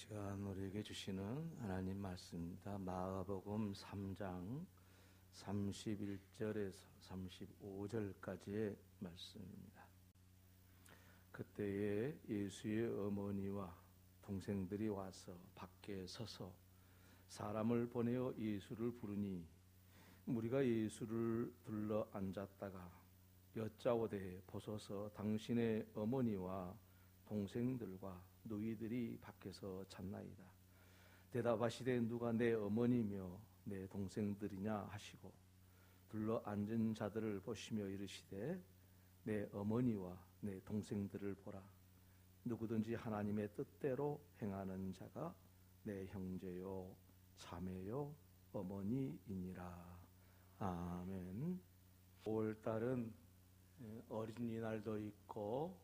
시간 우리에게 주시는 하나님 말씀입니다. 마가복음 3장 31절에서 35절까지의 말씀입니다. 그때에 예수의 어머니와 동생들이 와서 밖에 서서 사람을 보내어 예수를 부르니 무리가 예수를 둘러 앉았다가 여짜오되 보소서 당신의 어머니와 동생들과 너희들이 밖에서 찾나이다. 대답하시되 누가 내 어머니며 내 동생들이냐 하시고 둘러 앉은 자들을 보시며 이르시되 내 어머니와 내 동생들을 보라. 누구든지 하나님의 뜻대로 행하는 자가 내 형제요 자매요 어머니이니라. 아멘. 5월달은 어린이날도 있고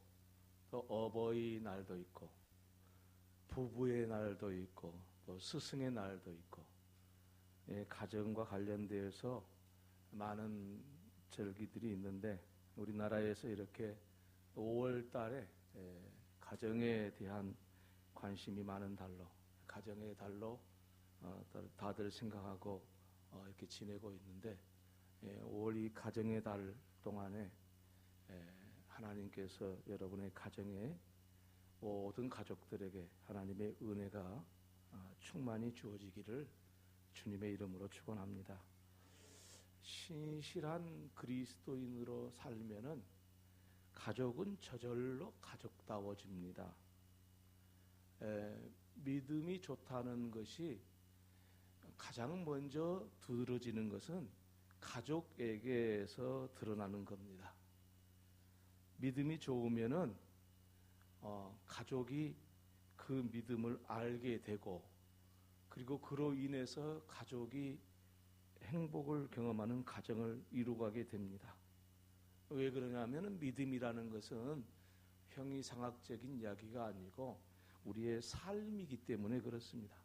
또 어버이날도 있고 부부의 날도 있고 또 스승의 날도 있고 가정과 관련되어서 많은 절기들이 있는데 우리나라에서 이렇게 5월 달에 가정에 대한 관심이 많은 달로 가정의 달로 다들 생각하고 이렇게 지내고 있는데 5월 이 가정의 달 동안에 하나님께서 여러분의 가정에 모든 가족들에게 하나님의 은혜가 충만히 주어지기를 주님의 이름으로 축원합니다. 신실한 그리스도인으로 살면은 가족은 저절로 가족다워집니다. 믿음이 좋다는 것이 가장 먼저 두드러지는 것은 가족에게서 드러나는 겁니다. 믿음이 좋으면은 가족이 그 믿음을 알게 되고 그리고 그로 인해서 가족이 행복을 경험하는 가정을 이루가게 됩니다. 왜 그러냐면은 믿음이라는 것은 형이상학적인 이야기가 아니고 우리의 삶이기 때문에 그렇습니다.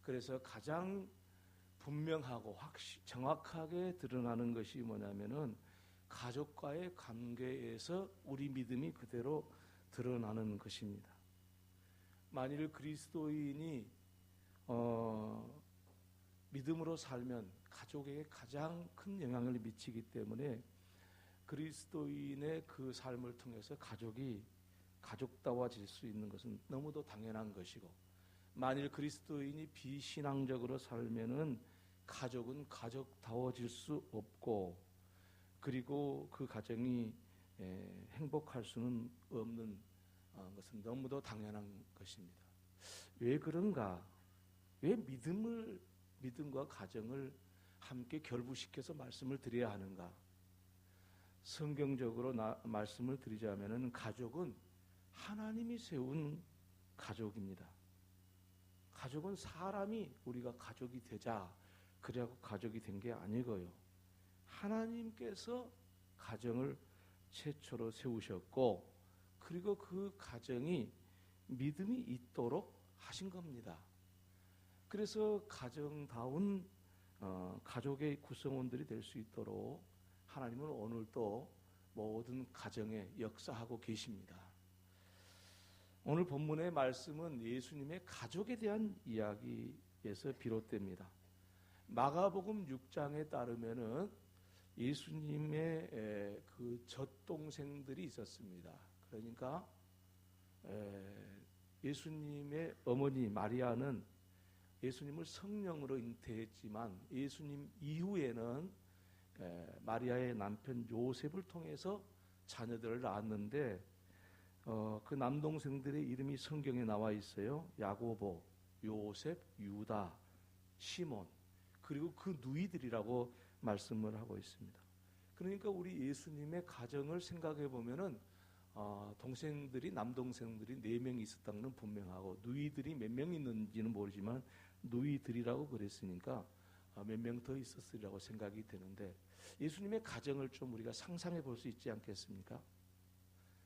그래서 가장 분명하고 정확하게 드러나는 것이 뭐냐면은 가족과의 관계에서 우리 믿음이 그대로 드러나는 것입니다. 만일 그리스도인이 믿음으로 살면 가족에게 가장 큰 영향을 미치기 때문에 그리스도인의 그 삶을 통해서 가족이 가족다워질 수 있는 것은 너무도 당연한 것이고 만일 그리스도인이 비신앙적으로 살면은 가족은 가족다워질 수 없고 그리고 그 가정이 행복할 수는 없는 것은 너무도 당연한 것입니다. 왜 그런가? 왜 믿음과 가정을 함께 결부시켜서 말씀을 드려야 하는가? 성경적으로 말씀을 드리자면은 가족은 하나님이 세운 가족입니다. 가족은 사람이 우리가 가족이 되자 그래갖고 가족이 된 게 아니고요. 하나님께서 가정을 최초로 세우셨고 그리고 그 가정이 믿음이 있도록 하신 겁니다. 그래서 가정다운 가족의 구성원들이 될 수 있도록 하나님은 오늘도 모든 가정에 역사하고 계십니다. 오늘 본문의 말씀은 예수님의 가족에 대한 이야기에서 비롯됩니다. 마가복음 6장에 따르면은 예수님의 그 젖동생들이 있었습니다. 그러니까 예수님의 어머니 마리아는 예수님을 성령으로 잉태했지만 예수님 이후에는 마리아의 남편 요셉을 통해서 자녀들을 낳았는데 그 남동생들의 이름이 성경에 나와 있어요. 야고보, 요셉, 유다, 시몬 그리고 그 누이들이라고 말씀을 하고 있습니다. 그러니까 우리 예수님의 가정을 생각해 보면은 동생들이 남동생들이 4명이 있었다는 건 분명하고 누이들이 몇 명 있는지는 모르지만 누이들이라고 그랬으니까 몇 명 더 있었으리라고 생각이 되는데 예수님의 가정을 좀 우리가 상상해 볼 수 있지 않겠습니까?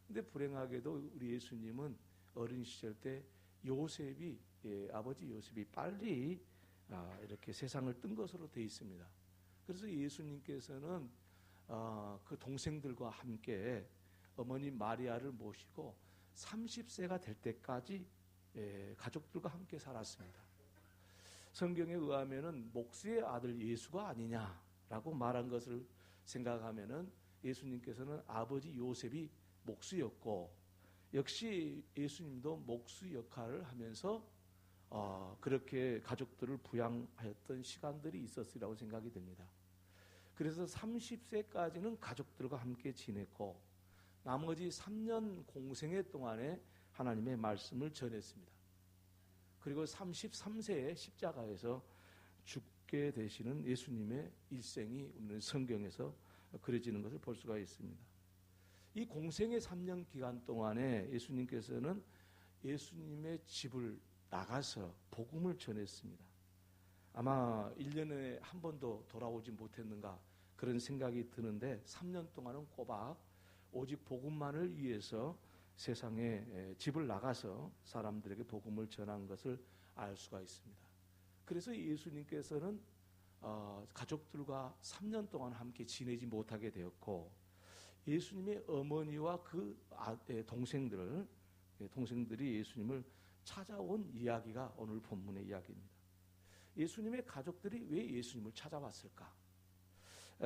근데 불행하게도 우리 예수님은 어린 시절 때 요셉이 아버지 요셉이 빨리 이렇게 세상을 뜬 것으로 되어 있습니다. 그래서 예수님께서는 그 동생들과 함께 어머니 마리아를 모시고 30세가 될 때까지 가족들과 함께 살았습니다. 성경에 의하면은 목수의 아들 예수가 아니냐라고 말한 것을 생각하면은 예수님께서는 아버지 요셉이 목수였고 역시 예수님도 목수 역할을 하면서 그렇게 가족들을 부양하였던 시간들이 있었으리라고 생각이 됩니다. 그래서 30세까지는 가족들과 함께 지냈고 나머지 3년 공생애 동안에 하나님의 말씀을 전했습니다. 그리고 33세에 십자가에서 죽게 되시는 예수님의 일생이 우리는 성경에서 그려지는 것을 볼 수가 있습니다. 이 공생의 3년 기간 동안에 예수님께서는 예수님의 집을 나가서 복음을 전했습니다. 아마 1년에 한 번도 돌아오지 못했는가 그런 생각이 드는데 3년 동안은 꼬박 오직 복음만을 위해서 세상에 집을 나가서 사람들에게 복음을 전한 것을 알 수가 있습니다. 그래서 예수님께서는 가족들과 3년 동안 함께 지내지 못하게 되었고 예수님의 어머니와 그 동생들이 예수님을 찾아온 이야기가 오늘 본문의 이야기입니다. 예수님의 가족들이 왜 예수님을 찾아왔을까?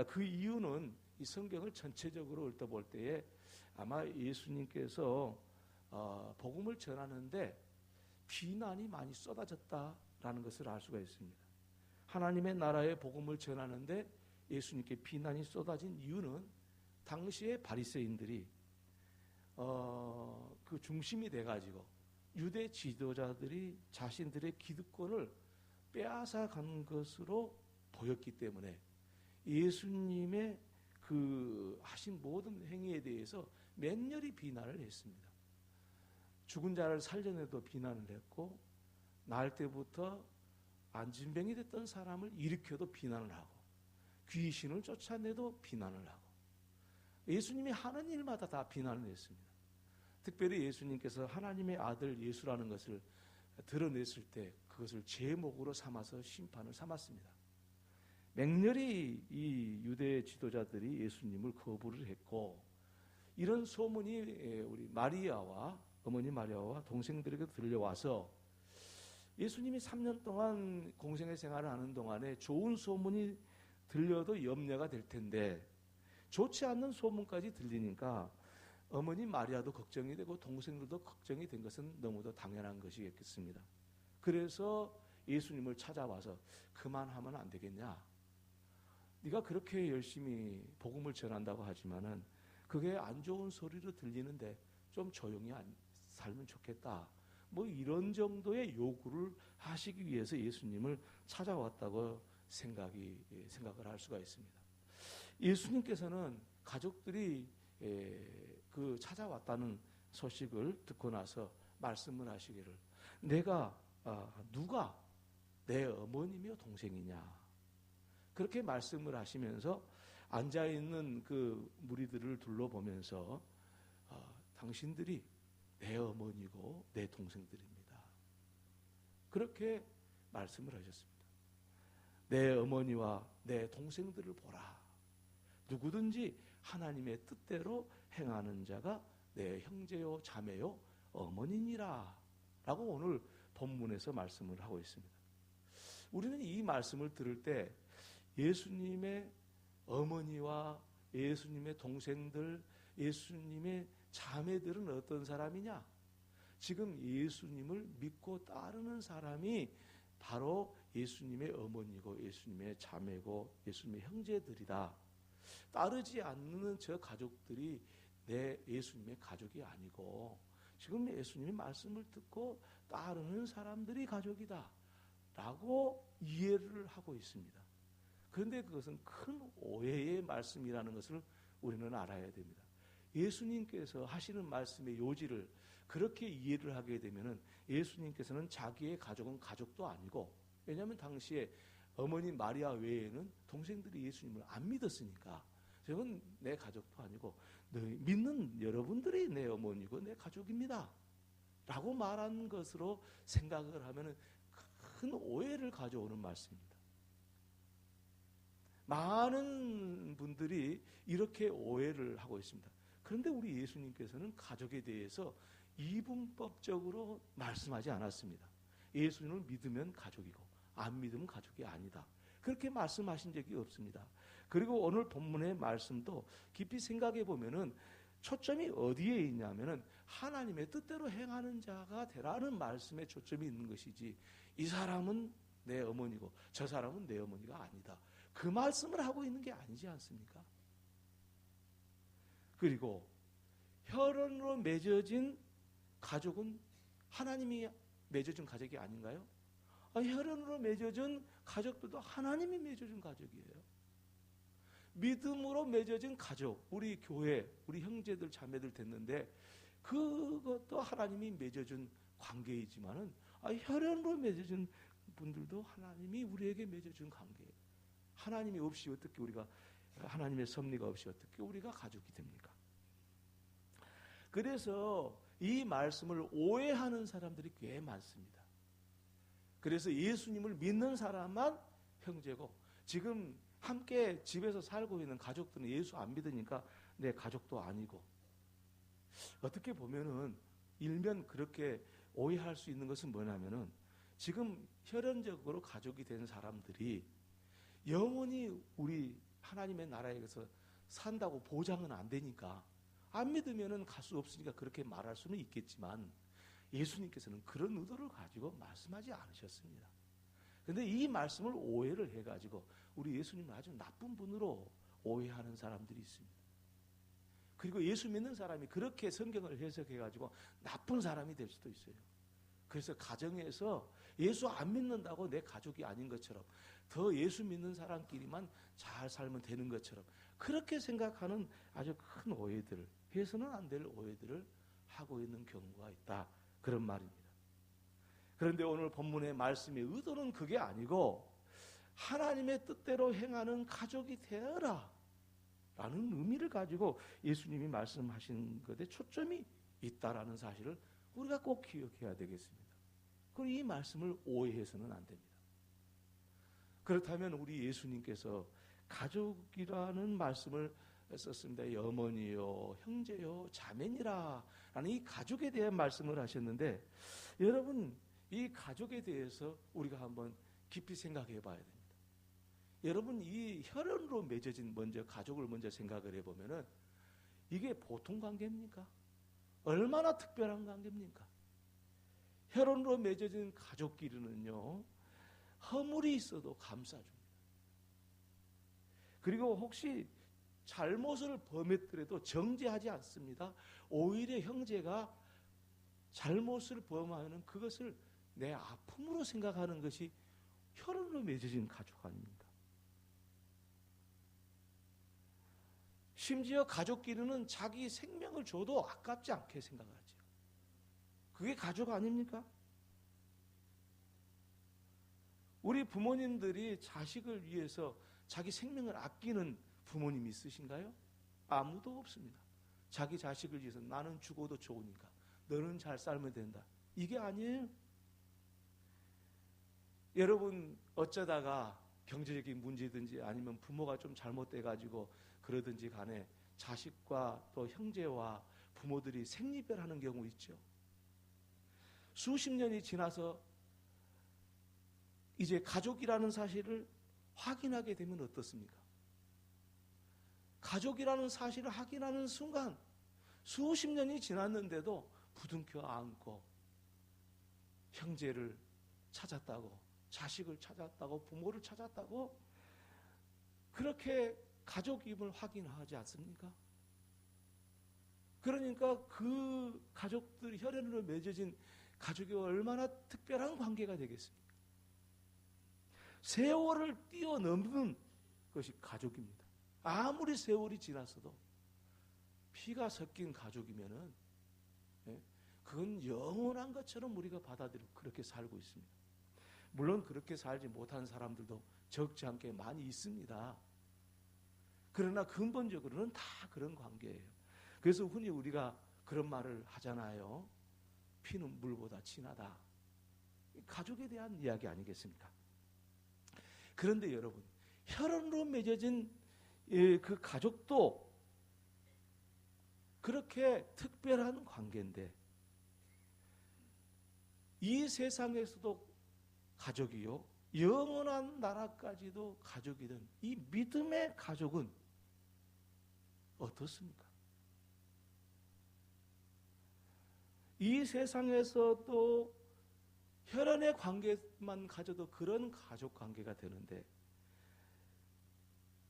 그 이유는 이 성경을 전체적으로 읽어볼 때에 아마 예수님께서 복음을 전하는데 비난이 많이 쏟아졌다라는 것을 알 수가 있습니다. 하나님의 나라의 복음을 전하는데 예수님께 비난이 쏟아진 이유는 당시의 바리새인들이 그 중심이 돼가지고 유대 지도자들이 자신들의 기득권을 빼앗아 간 것으로 보였기 때문에 예수님의 그 하신 모든 행위에 대해서 맹렬히 비난을 했습니다. 죽은 자를 살려내도 비난을 했고 날 때부터 안진병이 됐던 사람을 일으켜도 비난을 하고 귀신을 쫓아내도 비난을 하고 예수님이 하는 일마다 다 비난을 했습니다. 특별히 예수님께서 하나님의 아들 예수라는 것을 드러냈을 때 그것을 제목으로 삼아서 심판을 삼았습니다. 맹렬히 이 유대 지도자들이 예수님을 거부를 했고 이런 소문이 우리 어머니 마리아와 동생들에게 들려와서 예수님이 3년 동안 공생의 생활을 하는 동안에 좋은 소문이 들려도 염려가 될 텐데 좋지 않는 소문까지 들리니까 어머니 마리아도 걱정이 되고 동생들도 걱정이 된 것은 너무도 당연한 것이겠습니다. 그래서 예수님을 찾아와서 그만하면 안 되겠냐? 네가 그렇게 열심히 복음을 전한다고 하지만은 그게 안 좋은 소리로 들리는데 좀 조용히 살면 좋겠다. 뭐 이런 정도의 요구를 하시기 위해서 예수님을 찾아왔다고 생각을 할 수가 있습니다. 예수님께서는 가족들이 그 찾아왔다는 소식을 듣고 나서 말씀을 하시기를 누가 내 어머니며 동생이냐 그렇게 말씀을 하시면서 앉아있는 그 무리들을 둘러보면서 당신들이 내 어머니고 내 동생들입니다. 그렇게 말씀을 하셨습니다. 내 어머니와 내 동생들을 보라. 누구든지 하나님의 뜻대로 행하는 자가 내 형제요 자매요 어머니니라 라고 오늘 본문에서 말씀을 하고 있습니다. 우리는 이 말씀을 들을 때 예수님의 어머니와 예수님의 동생들, 예수님의 자매들은 어떤 사람이냐? 지금 예수님을 믿고 따르는 사람이 바로 예수님의 어머니고 예수님의 자매고 예수님의 형제들이다. 따르지 않는 저 가족들이 내 예수님의 가족이 아니고 지금 예수님의 말씀을 듣고 따르는 사람들이 가족이다 라고 이해를 하고 있습니다. 그런데 그것은 큰 오해의 말씀이라는 것을 우리는 알아야 됩니다. 예수님께서 하시는 말씀의 요지를 그렇게 이해를 하게 되면 예수님께서는 자기의 가족은 가족도 아니고 왜냐하면 당시에 어머니 마리아 외에는 동생들이 예수님을 안 믿었으니까 저건 내 가족도 아니고 믿는 여러분들이 내 어머니고 내 가족입니다 라고 말한 것으로 생각을 하면 큰 오해를 가져오는 말씀입니다. 많은 분들이 이렇게 오해를 하고 있습니다. 그런데 우리 예수님께서는 가족에 대해서 이분법적으로 말씀하지 않았습니다. 예수님을 믿으면 가족이고 안 믿으면 가족이 아니다. 그렇게 말씀하신 적이 없습니다. 그리고 오늘 본문의 말씀도 깊이 생각해 보면은 초점이 어디에 있냐면은 하나님의 뜻대로 행하는 자가 되라는 말씀에 초점이 있는 것이지, 이 사람은 내 어머니고 저 사람은 내 어머니가 아니다, 그 말씀을 하고 있는 게 아니지 않습니까? 그리고 혈연으로 맺어진 가족은 하나님이 맺어준 가족이 아닌가요? 혈연으로 맺어진 가족들도 하나님이 맺어준 가족이에요. 믿음으로 맺어진 가족, 우리 교회, 우리 형제들 자매들 됐는데 그것도 하나님이 맺어준 관계이지만은 혈연으로 맺어진 분들도 하나님이 우리에게 맺어준 관계예요. 하나님이 없이 어떻게 우리가, 하나님의 섭리가 없이 어떻게 우리가 가족이 됩니까? 그래서 이 말씀을 오해하는 사람들이 꽤 많습니다. 그래서 예수님을 믿는 사람만 형제고, 지금 함께 집에서 살고 있는 가족들은 예수 안 믿으니까 내 가족도 아니고, 어떻게 보면은 일면 그렇게 오해할 수 있는 것은 뭐냐면은, 지금 혈연적으로 가족이 된 사람들이 영원히 우리 하나님의 나라에서 산다고 보장은 안 되니까, 안 믿으면은 갈 수 없으니까 그렇게 말할 수는 있겠지만, 예수님께서는 그런 의도를 가지고 말씀하지 않으셨습니다. 그런데 이 말씀을 오해를 해가지고 우리 예수님을 아주 나쁜 분으로 오해하는 사람들이 있습니다. 그리고 예수 믿는 사람이 그렇게 성경을 해석해가지고 나쁜 사람이 될 수도 있어요. 그래서 가정에서 예수 안 믿는다고 내 가족이 아닌 것처럼, 더 예수 믿는 사람끼리만 잘 살면 되는 것처럼 그렇게 생각하는 아주 큰 오해들을, 해서는 안 될 오해들을 하고 있는 경우가 있다, 그런 말입니다. 그런데 오늘 본문의 말씀의 의도는 그게 아니고, 하나님의 뜻대로 행하는 가족이 되어라 라는 의미를 가지고 예수님이 말씀하신 것에 초점이 있다라는 사실을 우리가 꼭 기억해야 되겠습니다. 그리고 이 말씀을 오해해서는 안 됩니다. 그렇다면 우리 예수님께서 가족이라는 말씀을 썼습니다. 어머니요, 형제요, 자매니라 라는 이 가족에 대한 말씀을 하셨는데, 여러분 이 가족에 대해서 우리가 한번 깊이 생각해 봐야 됩니다. 여러분 이 혈연으로 맺어진 먼저 가족을 먼저 생각을 해보면은 이게 보통 관계입니까? 얼마나 특별한 관계입니까? 혈연으로 맺어진 가족끼리는요, 허물이 있어도 감싸줍니다. 그리고 혹시 잘못을 범했더라도 정죄하지 않습니다. 오히려 형제가 잘못을 범하면 그것을 내 아픔으로 생각하는 것이 혈연으로 맺어진 가족 아닙니까? 심지어 가족끼리는 자기 생명을 줘도 아깝지 않게 생각하죠. 그게 가족 아닙니까? 우리 부모님들이 자식을 위해서 자기 생명을 아끼는 부모님이 있으신가요? 아무도 없습니다. 자기 자식을 위해서 나는 죽어도 좋으니까 너는 잘 살면 된다, 이게 아니에요. 여러분 어쩌다가 경제적인 문제든지 아니면 부모가 좀 잘못돼가지고 그러든지 간에 자식과 또 형제와 부모들이 생리별하는 경우 있죠. 수십 년이 지나서 이제 가족이라는 사실을 확인하게 되면 어떻습니까? 가족이라는 사실을 확인하는 순간 수십 년이 지났는데도 부둥켜 안고 형제를 찾았다고, 자식을 찾았다고, 부모를 찾았다고 그렇게 가족임을 확인하지 않습니까? 그러니까 그 가족들이 혈연으로 맺어진 가족이 얼마나 특별한 관계가 되겠습니까? 세월을 뛰어넘는 것이 가족입니다. 아무리 세월이 지났어도 피가 섞인 가족이면은 그건 영원한 것처럼 우리가 받아들이고 그렇게 살고 있습니다. 물론 그렇게 살지 못한 사람들도 적지 않게 많이 있습니다. 그러나 근본적으로는 다 그런 관계예요. 그래서 흔히 우리가 그런 말을 하잖아요. 피는 물보다 진하다. 가족에 대한 이야기 아니겠습니까? 그런데 여러분, 혈연으로 맺어진 그 가족도 그렇게 특별한 관계인데 이 세상에서도 가족이요, 영원한 나라까지도 가족이 된 이 믿음의 가족은 어떻습니까? 이 세상에서도 혈연의 관계만 가져도 그런 가족 관계가 되는데,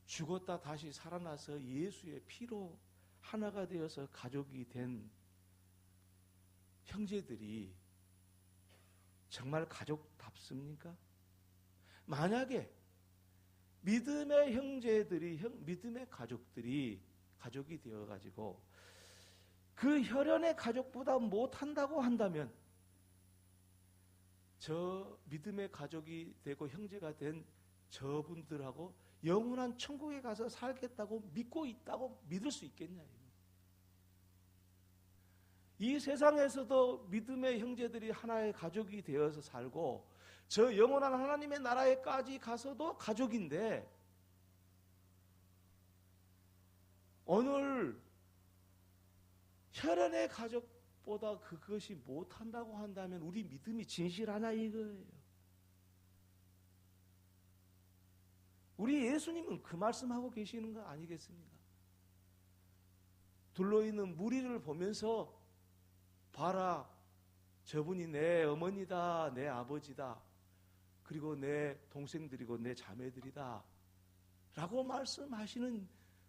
죽었다 다시 살아나서 예수의 피로 하나가 되어서 가족이 된 형제들이 정말 가족답습니까? 만약에 믿음의 형제들이, 믿음의 가족들이 가족이 되어가지고 그 혈연의 가족보다 못한다고 한다면, 저 믿음의 가족이 되고 형제가 된 저분들하고 영원한 천국에 가서 살겠다고 믿고 있다고 믿을 수 있겠냐? 이 세상에서도 믿음의 형제들이 하나의 가족이 되어서 살고, 저 영원한 하나님의 나라에까지 가서도 가족인데, 오늘 혈연의 가족보다 그것이 못한다고 한다면 우리 믿음이 진실하냐 이거예요. 우리 예수님은 그 말씀하고 계시는 거 아니겠습니까? 둘러있는 무리를 보면서 봐라, 저분이 내 어머니다, 내 아버지다, 그리고 내 동생들이고 내 자매들이다 라고 말씀하시는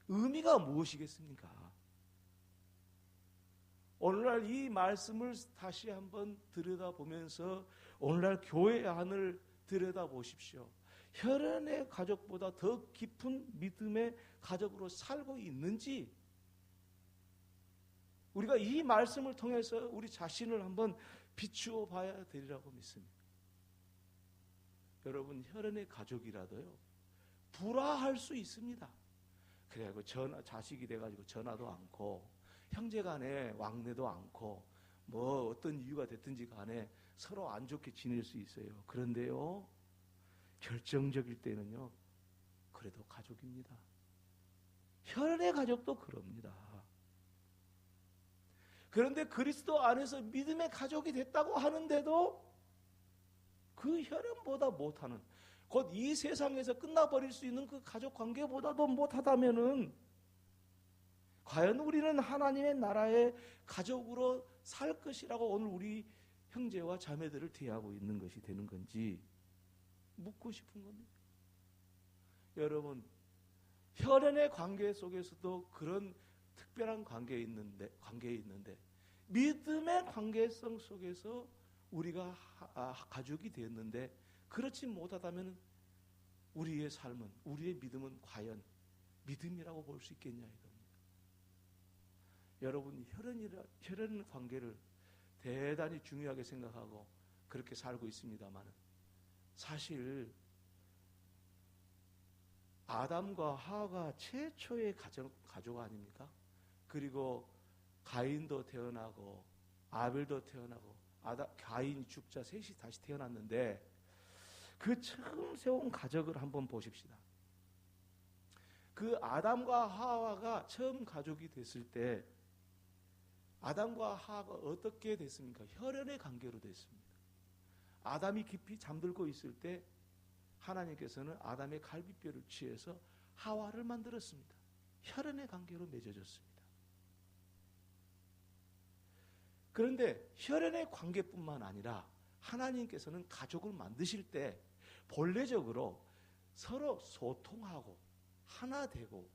의미가 무엇이겠습니까? 오늘날 이 말씀을 다시 한번 들여다보면서 오늘날 교회 안을 들여다보십시오. 혈연의 가족보다 더 깊은 믿음의 가족으로 살고 있는지, 우리가 이 말씀을 통해서 우리 자신을 한번 비추어 봐야 되리라고 믿습니다. 여러분, 혈연의 가족이라도요, 불화할 수 있습니다. 그래가지고 자식이 돼가지고 전화도 않고, 형제간에 왕래도 않고, 뭐 어떤 이유가 됐든지 간에 서로 안 좋게 지낼 수 있어요. 그런데요, 결정적일 때는요, 그래도 가족입니다. 혈연의 가족도 그럽니다. 그런데 그리스도 안에서 믿음의 가족이 됐다고 하는데도 그 혈연보다 못하는, 곧 이 세상에서 끝나버릴 수 있는 그 가족 관계보다도 못하다면은 과연 우리는 하나님의 나라의 가족으로 살 것이라고 오늘 우리 형제와 자매들을 대하고 있는 것이 되는 건지 묻고 싶은 겁니다. 여러분, 혈연의 관계 속에서도 그런 특별한 관계에 있는데 믿음의 관계성 속에서 우리가 가족이 되었는데 그렇지 못하다면 우리의 삶은, 우리의 믿음은 과연 믿음이라고 볼 수 있겠냐 이겁니다. 여러분, 혈연 관계를 대단히 중요하게 생각하고 그렇게 살고 있습니다만, 사실 아담과 하와가 최초의 가족 아닙니까? 그리고 가인도 태어나고 아벨도 태어나고 가인 죽자 셋이 다시 태어났는데, 그 처음 세운 가족을 한번 보십시다. 그 아담과 하와가 처음 가족이 됐을 때 아담과 하와가 어떻게 됐습니까? 혈연의 관계로 됐습니다. 아담이 깊이 잠들고 있을 때 하나님께서는 아담의 갈비뼈를 취해서 하와를 만들었습니다. 혈연의 관계로 맺어졌습니다. 그런데 혈연의 관계뿐만 아니라 하나님께서는 가족을 만드실 때 본래적으로 서로 소통하고 하나 되고,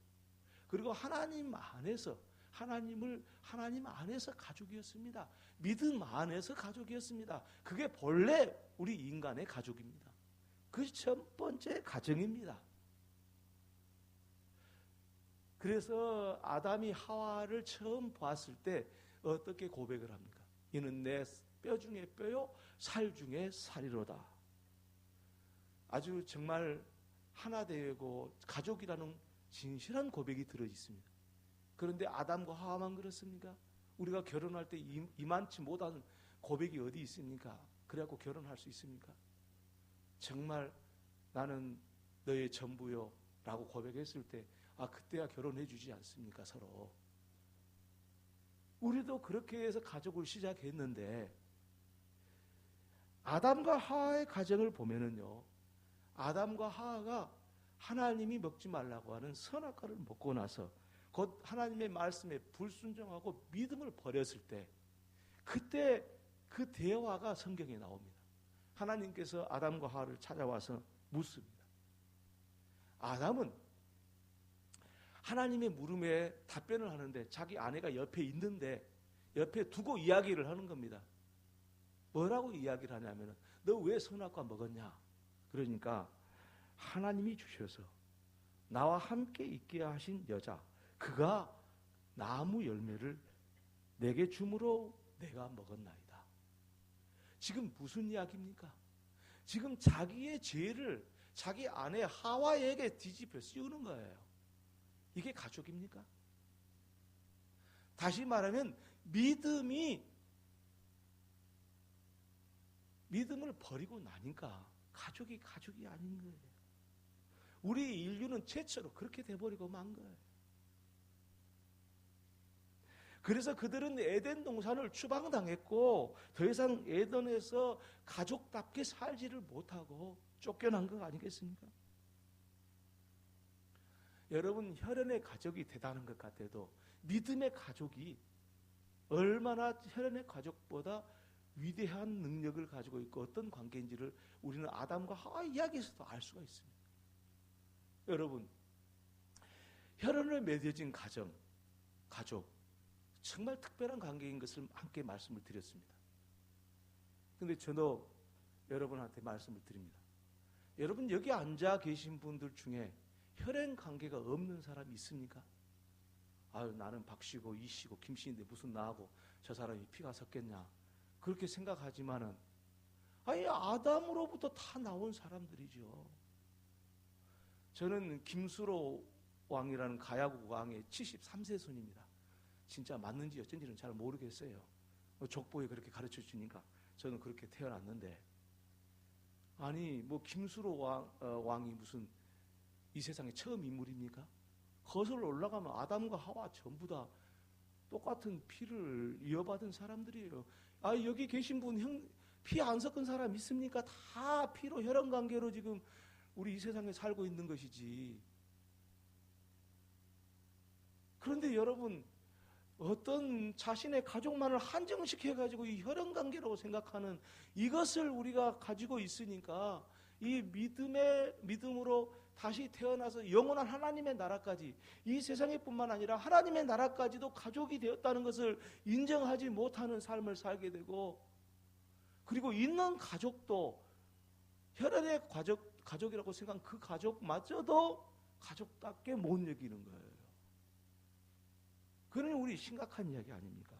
그리고 하나님 안에서 하나님 안에서 가족이었습니다. 믿음 안에서 가족이었습니다. 그게 본래 우리 인간의 가족입니다. 그 첫 번째 가정입니다. 그래서 아담이 하와를 처음 봤을 때 어떻게 고백을 합니까? 이는 내 뼈 중에 뼈요 살 중에 살이로다. 아주 정말 하나 되고 가족이라는 진실한 고백이 들어 있습니다. 그런데 아담과 하와만 그렇습니까? 우리가 결혼할 때 이만치 못한 고백이 어디 있습니까? 그래갖고 결혼할 수 있습니까? 정말 나는 너의 전부요 라고 고백했을 때 그때야 결혼해 주지 않습니까? 서로. 우리도 그렇게 해서 가족을 시작했는데, 아담과 하와의 가정을 보면은요, 아담과 하와가 하나님이 먹지 말라고 하는 선악과를 먹고 나서 곧 하나님의 말씀에 불순종하고 믿음을 버렸을 때, 그때 그 대화가 성경에 나옵니다. 하나님께서 아담과 하와를 찾아와서 묻습니다. 아담은 하나님의 물음에 답변을 하는데 자기 아내가 옆에 있는데 옆에 두고 이야기를 하는 겁니다. 뭐라고 이야기를 하냐면, 너 왜 선악과 먹었냐? 그러니까 하나님이 주셔서 나와 함께 있게 하신 여자, 그가 나무 열매를 내게 주므로 내가 먹었나이다. 지금 무슨 이야기입니까? 지금 자기의 죄를 자기 아내 하와에게 뒤집어 씌우는 거예요. 이게 가족입니까? 다시 말하면 믿음을 버리고 나니까 가족이 아닌 거예요. 우리 인류는 최초로 그렇게 돼버리고 만 거예요. 그래서 그들은 에덴 동산을 추방당했고 더 이상 에덴에서 가족답게 살지를 못하고 쫓겨난 거 아니겠습니까? 여러분, 혈연의 가족이 대단한 것 같아도 믿음의 가족이 얼마나 혈연의 가족보다 위대한 능력을 가지고 있고 어떤 관계인지를 우리는 아담과 하와 이야기에서도 알 수가 있습니다. 여러분, 혈연을 맺어진 가족, 정말 특별한 관계인 것을 함께 말씀을 드렸습니다. 그런데 저도 여러분한테 말씀을 드립니다. 여러분, 여기 앉아 계신 분들 중에 혈연 관계가 없는 사람이 있습니까? 아유, 나는 박씨고 이씨고 김씨인데 무슨 나하고 저 사람이 피가 섞겠냐, 그렇게 생각하지만은, 아니, 아담으로부터 다 나온 사람들이죠. 저는 김수로 왕이라는 가야국 왕의 73세 손입니다. 진짜 맞는지 어쩐지는 잘 모르겠어요. 족보에 그렇게 가르쳐 주니까 저는 그렇게 태어났는데, 아니 뭐 김수로 왕이 무슨 이 세상에 처음 인물입니까? 거슬러 올라가면 아담과 하와 전부 다 똑같은 피를 이어받은 사람들이에요. 아, 여기 계신 분 피 안 섞은 사람 있습니까? 다 피로 혈연 관계로 지금 우리 이 세상에 살고 있는 것이지. 그런데 여러분, 어떤 자신의 가족만을 한정시켜가지고 이 혈연관계라고 생각하는 이것을 우리가 가지고 있으니까 이 믿음으로 다시 태어나서 영원한 하나님의 나라까지, 이 세상에 뿐만 아니라 하나님의 나라까지도 가족이 되었다는 것을 인정하지 못하는 삶을 살게 되고, 그리고 있는 가족도 혈연의 가족이라고 생각한 그 가족마저도 가족답게 못 여기는 거예요. 그러니 우리 심각한 이야기 아닙니까?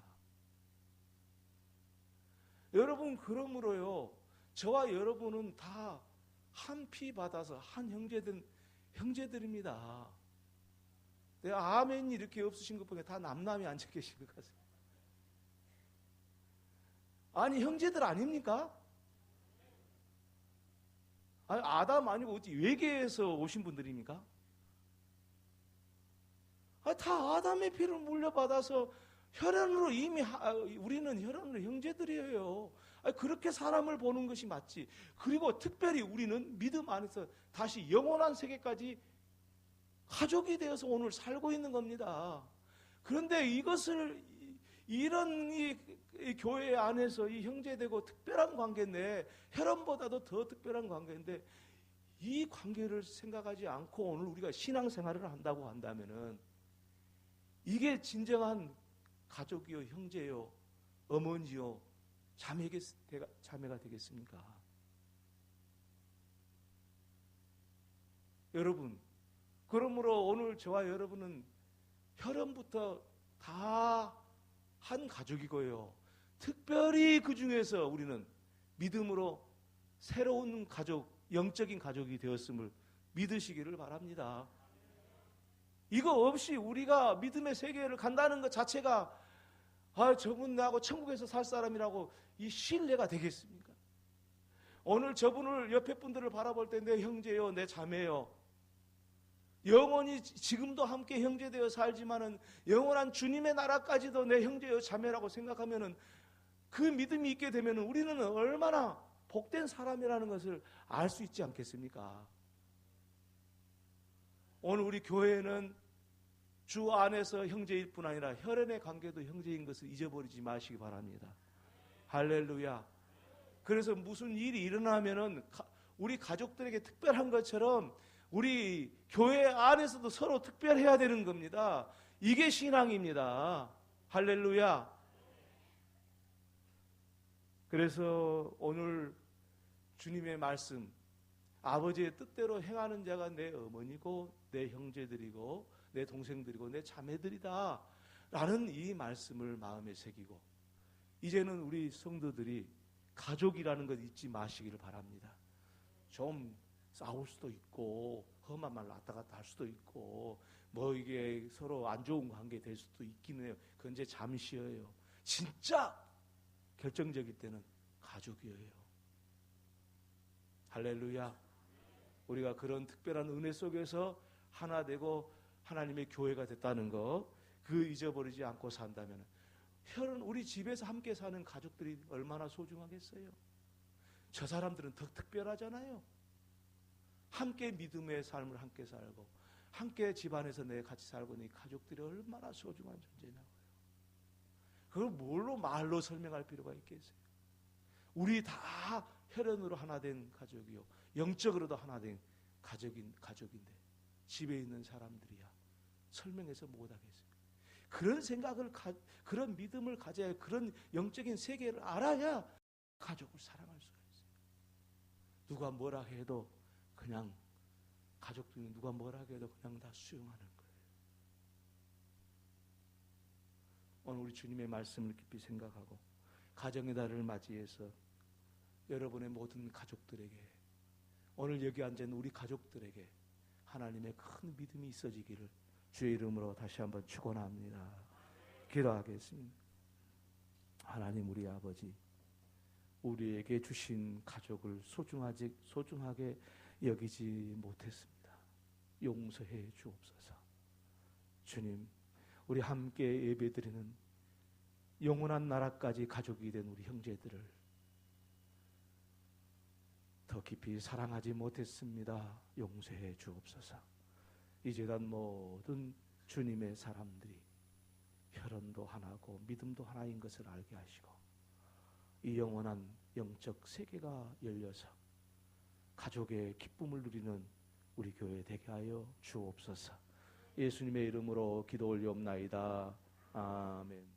여러분, 그러므로요, 저와 여러분은 다 한 피 받아서 한 형제들입니다. 내가 아멘이 이렇게 없으신 것 보니까 다 남남이 앉아 계신 것 같아요. 아니, 형제들 아닙니까? 아니, 아담 아니고 어디 외계에서 오신 분들입니까? 다 아담의 피를 물려받아서 혈연으로 이미 우리는 혈연으로 형제들이에요. 그렇게 사람을 보는 것이 맞지. 그리고 특별히 우리는 믿음 안에서 다시 영원한 세계까지 가족이 되어서 오늘 살고 있는 겁니다. 그런데 이것을 이런 이 교회 안에서 이 형제되고 특별한 관계인데, 혈연보다도 더 특별한 관계인데, 이 관계를 생각하지 않고 오늘 우리가 신앙생활을 한다고 한다면은 이게 진정한 가족이요, 형제요, 어머니요, 자매가 되겠습니까? 여러분, 그러므로 오늘 저와 여러분은 혈연부터 다 한 가족이고요, 특별히 그 중에서 우리는 믿음으로 새로운 가족, 영적인 가족이 되었음을 믿으시기를 바랍니다. 이거 없이 우리가 믿음의 세계를 간다는 것 자체가 저분 나하고 천국에서 살 사람이라고 이 신뢰가 되겠습니까? 오늘 저분을 옆에 분들을 바라볼 때 내 형제요, 내 자매요, 영원히 지금도 함께 형제되어 살지만은 영원한 주님의 나라까지도 내 형제요, 자매라고 생각하면은, 그 믿음이 있게 되면은 우리는 얼마나 복된 사람이라는 것을 알 수 있지 않겠습니까? 오늘 우리 교회는 주 안에서 형제일 뿐 아니라 혈연의 관계도 형제인 것을 잊어버리지 마시기 바랍니다. 할렐루야. 그래서 무슨 일이 일어나면은 우리 가족들에게 특별한 것처럼 우리 교회 안에서도 서로 특별해야 되는 겁니다. 이게 신앙입니다. 할렐루야. 그래서 오늘 주님의 말씀, 아버지의 뜻대로 행하는 자가 내 어머니고 내 형제들이고 내 동생들이고 내 자매들이다 라는 이 말씀을 마음에 새기고, 이제는 우리 성도들이 가족이라는 것 잊지 마시기를 바랍니다. 좀 싸울 수도 있고 험한 말 왔다 갔다 할 수도 있고 뭐 이게 서로 안 좋은 관계 될 수도 있긴 해요. 그건 이제 잠시예요. 진짜 결정적일 때는 가족이에요. 할렐루야. 우리가 그런 특별한 은혜 속에서 하나 되고 하나님의 교회가 됐다는 거, 그 잊어버리지 않고 산다면 혈은 우리 집에서 함께 사는 가족들이 얼마나 소중하겠어요. 저 사람들은 더 특별하잖아요. 함께 믿음의 삶을 함께 살고 함께 집안에서 내 같이 살고 있는 이 가족들이 얼마나 소중한 존재냐고요. 그걸 뭘로 말로 설명할 필요가 있겠어요. 우리 다 혈연으로 하나 된 가족이요, 영적으로도 하나 된 가족인데 집에 있는 사람들이야 설명해서 못하겠어요. 그런 생각을 그런 믿음을 가져야, 그런 영적인 세계를 알아야 가족을 사랑할 수가 있어요. 누가 뭐라 해도 그냥, 가족들이 누가 뭐라 해도 그냥 다 수용하는 거예요. 오늘 우리 주님의 말씀을 깊이 생각하고 가정의 달을 맞이해서 여러분의 모든 가족들에게, 오늘 여기 앉은 우리 가족들에게 하나님의 큰 믿음이 있어지기를 주의 이름으로 다시 한번 축원합니다. 기도하겠습니다. 하나님, 우리 아버지, 우리에게 주신 가족을 소중하게 여기지 못했습니다. 용서해 주옵소서. 주님, 우리 함께 예배드리는 영원한 나라까지 가족이 된 우리 형제들을 더 깊이 사랑하지 못했습니다. 용서해 주옵소서. 이 재단 모든 주님의 사람들이 혈연도 하나고 믿음도 하나인 것을 알게 하시고 이 영원한 영적 세계가 열려서 가족의 기쁨을 누리는 우리 교회 되게 하여 주옵소서. 예수님의 이름으로 기도 올리옵나이다. 아멘.